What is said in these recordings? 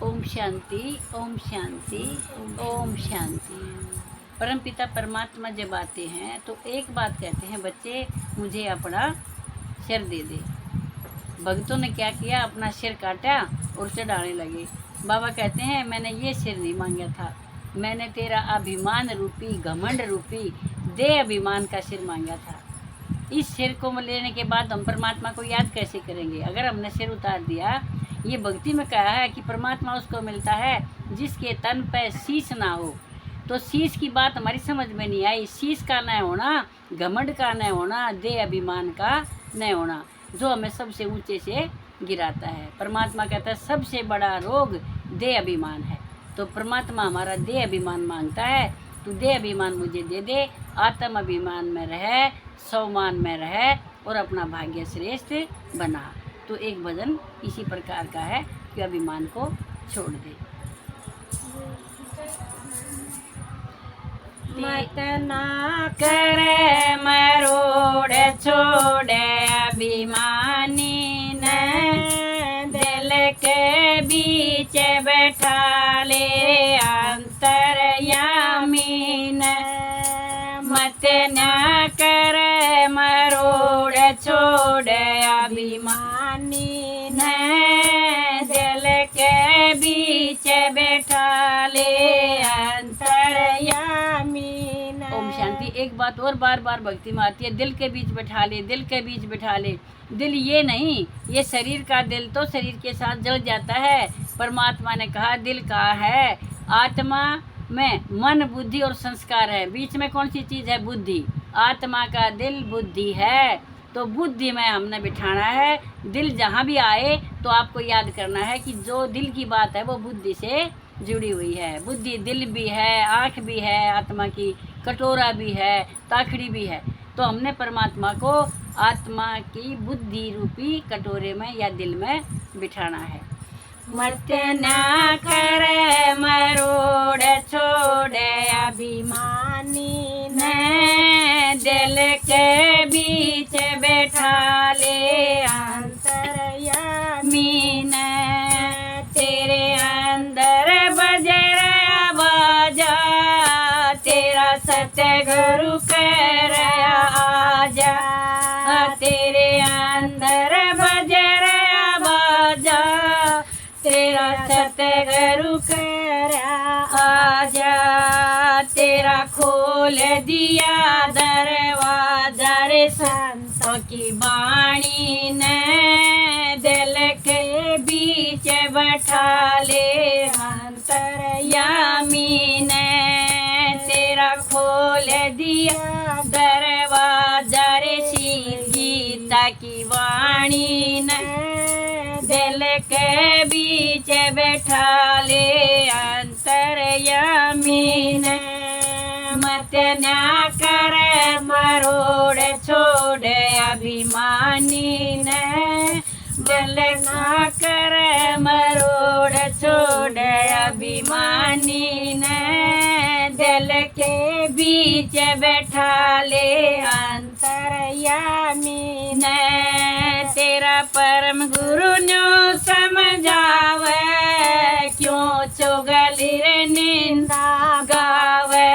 ओम शांति, ओम शांति, ओम शांति। परमपिता परमात्मा जब आते हैं तो एक बात कहते हैं, बच्चे मुझे अपना सिर दे दे। भक्तों ने क्या किया, अपना सिर काटा और चढ़ाने लगे। बाबा कहते हैं मैंने ये सिर नहीं मांगा था, मैंने तेरा अभिमान रूपी, घमंड रूपी, दे अभिमान का सिर मांगा था। इस सिर को लेने के बाद हम परमात्मा को याद कैसे करेंगे अगर हमने सिर उतार दिया। ये भक्ति में कहा है कि परमात्मा उसको मिलता है जिसके तन पे शीश ना हो। तो शीश की बात हमारी समझ में नहीं आई। शीश का न होना, घमंड का न होना, दे अभिमान का न होना, जो हमें सबसे ऊंचे से गिराता है। परमात्मा कहता है सबसे बड़ा रोग दे अभिमान है। तो परमात्मा हमारा दे अभिमान मांगता है, तू दे अभिमान मुझे दे दे, आत्म अभिमान में रह, स्वमान में रह और अपना भाग्य श्रेष्ठ बना। तो एक भजन इसी प्रकार का है कि अभिमान को छोड़ दे। मत ना करे मरोड़ छोड़े अभिमानी ने, दिल के बीच बैठा ले अंतर्यामी ने। मत ना करे मरोड़ छोड़े अभिमानी ने, दिल के बीच बैठा ले अंतर्यामी ने। ओम शांति। एक बात और बार बार भक्ति में आती है, दिल के बीच बैठा ले, दिल के बीच बैठा ले। दिल ये नहीं, ये शरीर का दिल तो शरीर के साथ जल जाता है। परमात्मा ने कहा दिल कहाँ है, आत्मा में मन, बुद्धि और संस्कार है। बीच में कौन सी चीज़ है, बुद्धि। आत्मा का दिल बुद्धि है, तो बुद्धि में हमने बिठाना है। दिल जहाँ भी आए तो आपको याद करना है कि जो दिल की बात है वो बुद्धि से जुड़ी हुई है। बुद्धि दिल भी है, आँख भी है, आत्मा की कटोरा भी है, ताखड़ी भी है। तो हमने परमात्मा को आत्मा की बुद्धि रूपी कटोरे में या दिल में बिठाना है। मत ना करे मरोड़ छोड़े अभिमानी ने, दिल के बीच बैठा ले अंतर्यामी ने। तेरे अंदर बजे आवाजा, तेरा सतगुरु कह रहा आजा। तेरे अंदर बजे आवाजा, तेरा सतगुरु कर आजा। तेरा खोल दिया दरवाजा रे संतों की वाणी ने, दिल के बीच बैठा ले अंतर्यामी ने। तेरा खोल दिया दरवाजा रे गीता की वाणी ने, दिल के बीच बैठा ले अंतर्यामी ने। मत ना कर मरोड़ छोड़ अभिमानी ने, दिल ना कर मरोड़ छोड़ अभिमानी ने। दिल के बीच बैठा ले अंतर्यामी ने। तेरा परम गुरु न्यू समझावे, क्यों चुगली रे निंदा गावे।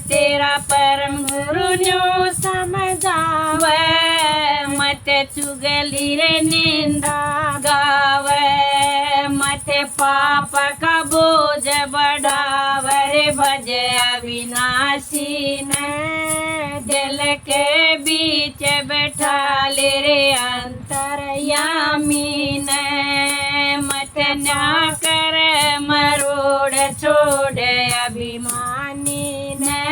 तेरा परम गुरु न्यू समझावे, मत चुगली रे निंदा गावे। मत पाप का बोझ बढ़ावे रे भज अविनाशी ने। दिल के बीच बैठा ले रे अंतर्यामी ने। मत ना कर मरोड़ छोड़ अभिमानी ने,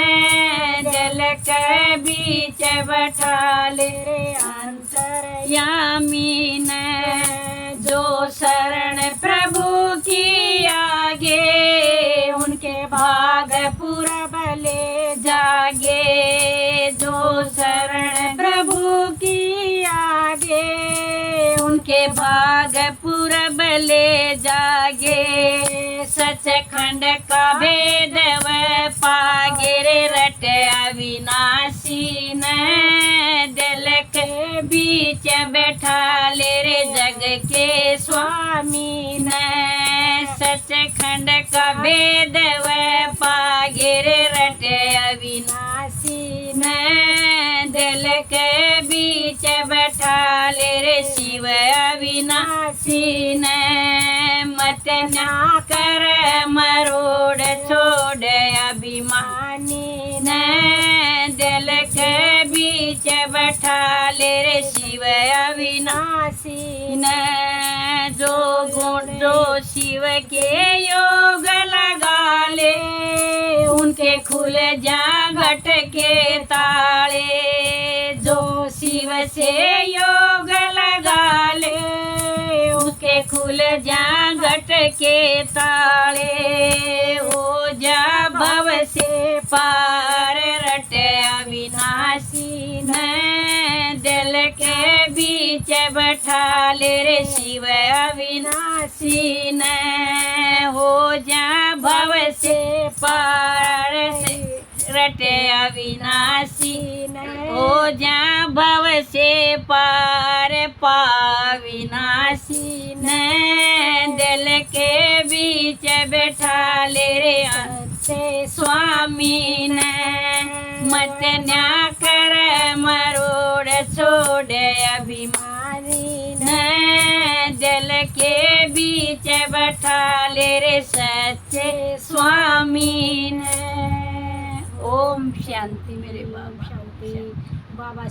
दिल के बीच बैठा ले रे अंतर्यामी ने। जो शरण प्रभु की आगे, उनके भाग पूरब ले जागे। जो शरण प्रभु की आगे, उनके भाग पूरब ले जागे। सचखंड का भेद व पागे रे रट अविनाशी ने। दिल के बीच बैठा ले रे जग के स्वामी ने। सचखंड का भेद वह पागे रे रटे अविनाशी न दिल के बीच बैठा ले रे शिव अविनाशी न मत ना कर मरोड़ छोड़ अभिमानी न दिल के बीच बैठा ले रे शिव अविनाशी न जो गुण जो शिव के योग लगा ले उनके खुल जा घट के ताले जो शिव से योग लगा ले उसके खुल जा घट के ताले हो जा भव से पार रटे अविनाशी न दिल के बीच बैठा ले रे शिव अविनाशी न हो जा भव से पार रटे अविनाशी हो जा भव से पार पाविनाशी न दिल के बीच बैठा ले रे अच्छे स्वामी न मत न्या कर मरोड़ छोड़ अभिमानी न दिल के बीच बैठा ले रे सच्चे स्वामी न। ओम शांति मेरे बाबा। शांति बाबा से